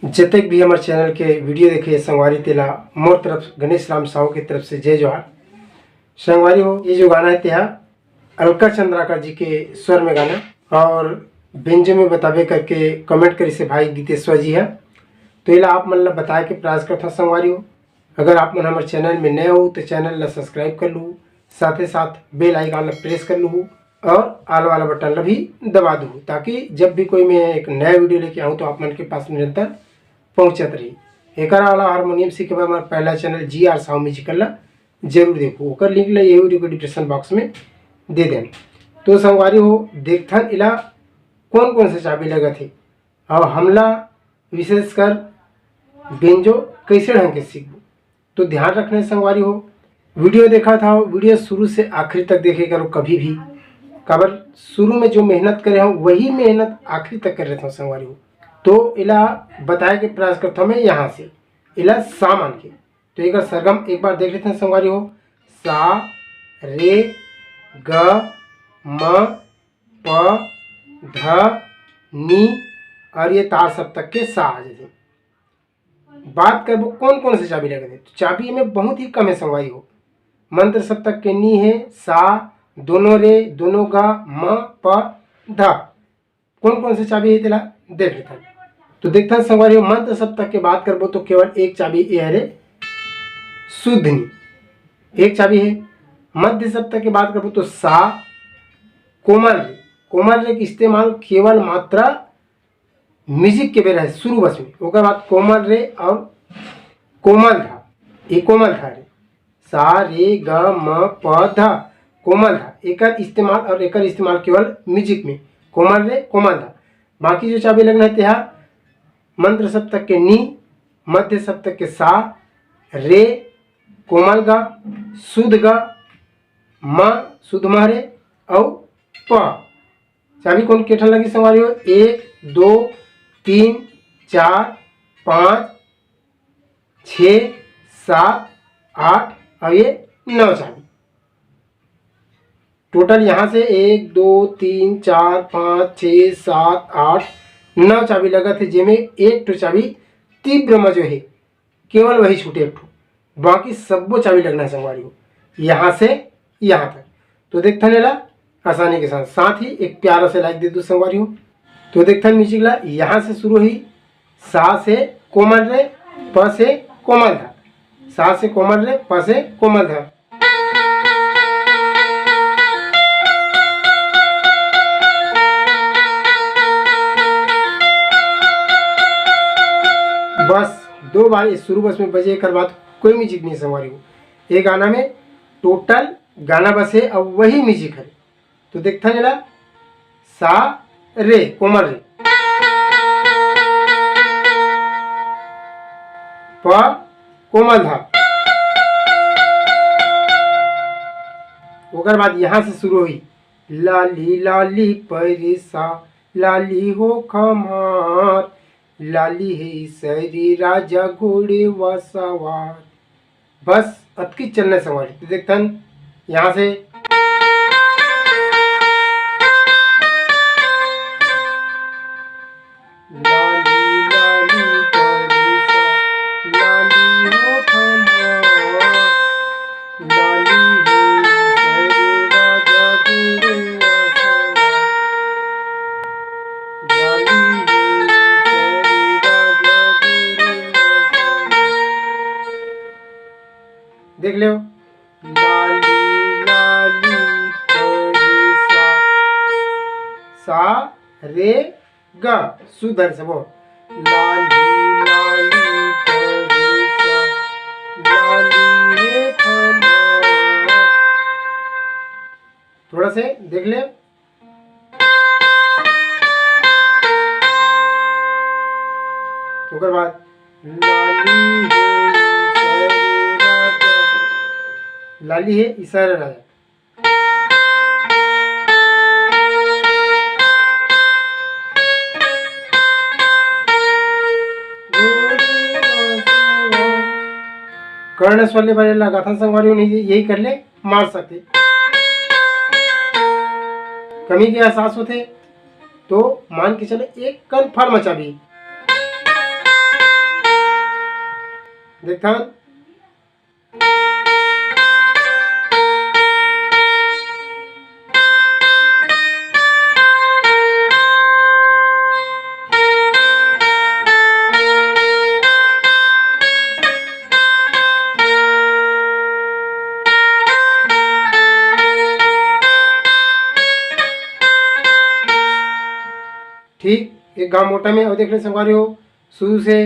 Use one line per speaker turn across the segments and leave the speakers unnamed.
जतक भी हमारे चैनल के वीडियो देखे संगवारी तेला मोर तरफ गणेश राम साहू की तरफ से जय जोहार। संगवारी हो, ये जो गाना है तेहा अलका चंद्राकर जी के स्वर में गाना और व्यंजन में बतावे करके कमेंट करी से भाई गीतेश्वर जी है। तो इला आप मन ला बताए के प्रयास करता संगवारी हो। अगर आप मन हमारे चैनल में नए हो तो चैनल ला सब्सक्राइब कर लूँ, साथ ही साथ बेल आइकन ला प्रेस कर लूँ और आल वाला बटन ला भी दबा दूँ, ताकि जब भी कोई मैं एक नया वीडियो लेके आऊँ तो आप मन के पास निरंतर पहुँचत रही। एक हारमोनियम सीखे बार हमारा पहला चैनल GR साहू म्यूजिकल ला जरूर देखो, ओकर लिंक ला ये वीडियो को डिस्क्रिप्शन बॉक्स में दे दें। तो संगवारी हो, देखथन इला कौन कौन से चाबी लगा थे और हमला विशेषकर बेंजो कैसे ढंग के सीखो। तो ध्यान रखने संगवारी हो, वीडियो देखा था वीडियो शुरू से आखिर तक देखे करो कभी भी, काबर शुरू में जो मेहनत करे हूँ वही मेहनत आखिर तक कर रहे थे संगवारी हो। तो इला बताए के प्रयास करता हूँ मैं यहाँ से इला सा मान के। तो एक सरगम एक बार देख लेते हैं संगवारी हो। सा रे ग म प ध नी और ये तार सप्तक के सा आ जाते। बात करबो कौन कौन से चाबी लगे थे, तो चाबी में बहुत ही कम है संगवारी हो। मंत्र सप्तक के नी है, सा, दोनों रे, दोनों गा, म प ध। कौन कौन से चाबी है तेला देख लेते हैं। तो देखते हैं संगवारी हो, मंत्र सप्तक के बात करबो तो केवल एक चाबी ये है रे शुद्ध नी, एक चाबी है। मध्य सप्तक की बात करबो तो सा, कोमल रे, कोमल रे का इस्तेमाल केवल मात्रा म्यूजिक के बेरा है शुरू बस में। ओकर बाद कोमल रे और कोमल धा, ये कोमल धा रे, सा रे ग म प ध कोमल धा, एकर इस्तेमाल और एकर इस्तेमाल केवल म्यूजिक में कोमल रे कोमल धा। बाकी जो चाबी लगना है तेहा मंत्र सप्तक के नी, मध्य सप्तक के सा, रे कोमल गा, शुद्ध गा, म शुद्ध मारे और प। चाबी कौन केठन लगी संगवारी हो, 1 2 3 4 5 6 7 8 और ये 9 चाबी। टोटल यहाँ से 1 2 3 4 5 6 7 8 9 चाबी लगा थे, जिसमें एक तो चाबी तीव्र में जो है केवल वही छूटे एक, बाकी सबो चाबी लगना है संगवारी हो यहाँ से यहाँ तक। तो देखते नेला आसानी के साथ, साथ ही एक प्यारा से लाइक दे दो संगवारी हो। तो देखते म्यूजिक ला यहाँ से शुरू हुई, सा से कोमल रे, प से कोमल धा, सा से कोमल रे, प से कोमल धा। बस 2 बार इस शुरू बस में बजे कर बाद कोई म्यूजिक नहीं संगवारी हो। ये गाना में टोटल गाना बस है और वही म्यूजिक है। तो देखता जरा, सा रे कोमल रे, प कोमल धा, ओकर बाद यहाँ से शुरू हुई, लाली लाली परिसा लाली हो खमार, लाली है सरी राजा घोड़े व सवार। बस अतकी चलने संगवारी। तो देखते हैं यहाँ से लाली लाली परिसा लाली हो खमार, लाली है सरी राजा घोड़े व सवार, लाली देख लो, लाली लाली परिसा, सा रे गा सुधर से बोल, लाली लाली परिसा लाली है खमार। थोड़ा से देख ले, ओकर बाद लाली है इशारा राजा, कर्ण स्वर ले बारे लगातार संगवारी नहीं, यही कर ले मार सकते। कमी के एहसास होते तो मान के चले एक कन्फर्म चाबी, देखता। ठीक, एक गा मोटा में और देख ले संगवारी हो शुरू से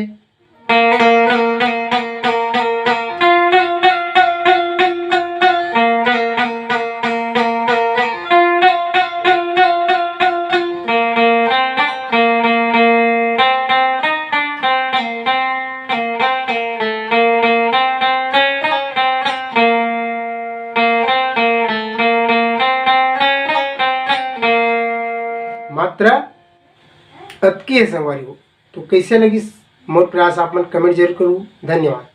मात्रा अतकी है संगवारी हो। तो कैसे लगी मोर प्रयास आप मन कमेंट जरूर करूँ। धन्यवाद।